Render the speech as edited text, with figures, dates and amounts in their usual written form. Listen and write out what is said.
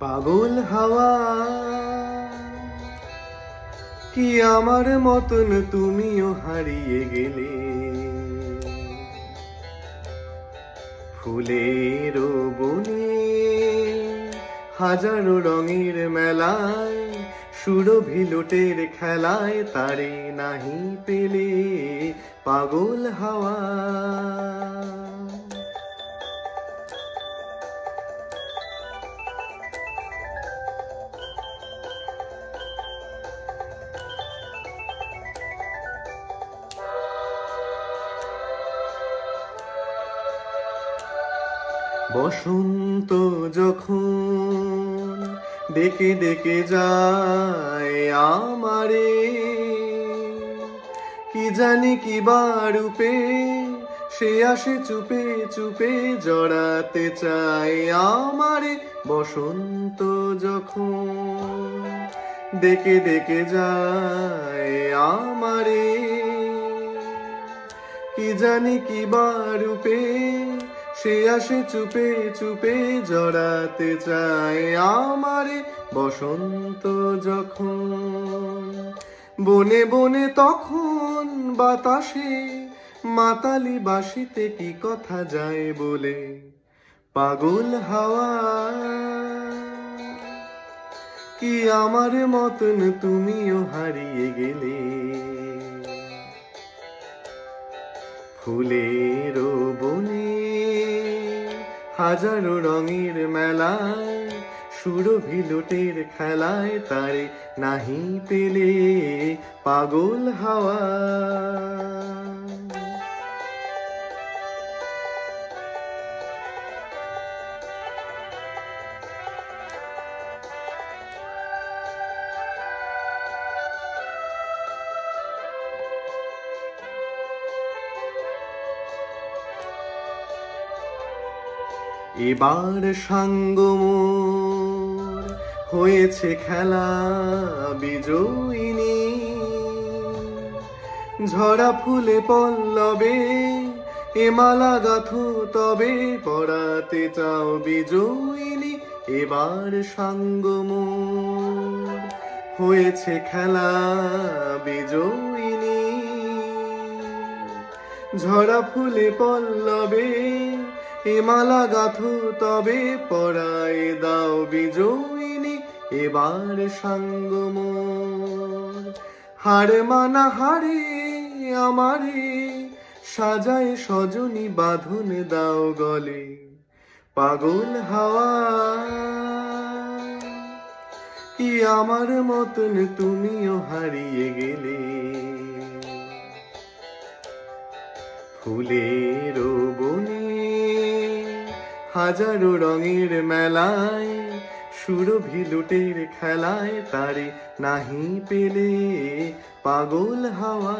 পাগল হাওয়া কি আমার মতন তুমিও হারিয়ে গেলে, ফুলের বনে হাজারো রঙের মেলায়, সুরভি লোটের খেলায় তারে নাহি পেলে। পাগল হাওয়া বসন্ত যখন ডেকে ডেকে যায় আমারে, কি জানি কি রূপে সে আসে চুপে চুপে জড়াতে চায় আমারে। বসন্ত যখন ডেকে ডেকে যায় আমারে, কি জানি কি রূপে সে আসে চুপে চুপে জড়াতে চায় আমারে। বসন্ত যখন বনে বনে তখন বাতাসে মাতালি বাঁশিতে কি কথা যায় বলে। পাগল হাওয়া কি আমার মতন তুমিও হারিয়ে গেলে, ফুলের বনে হাজারো রঙের মেলায়, সুরভি লোটের খেলায় তারে নাহি পেলে। পাগল হাওয়া এবার সাঙ্গ মোর হয়েছে খেলা বিজয়িনী, ঝরা ফুলে পল্লবে এ মালা গাথো তবে পরাতে চাও বিজয়িনী। এবার সাঙ্গ মোর হয়েছে খেলা বিজয়িনী, ঝরা ফুলে পল্লবে এ মালা গাথো তবে পরায় দাও বিজয়িনী। এবার সাঙ্গ মোর হার মানা হারে আমারে, সাজায় সজনী বাঁধন দাও গলে। পাগল হাওয়া কি আমার মতন তুমিও হারিয়ে গেলে, ফুলের বনে হাজারো রঙের মেলায়, সুরভি লোটের খেলায় তারে নাহি পেলে। পাগল হাওয়া।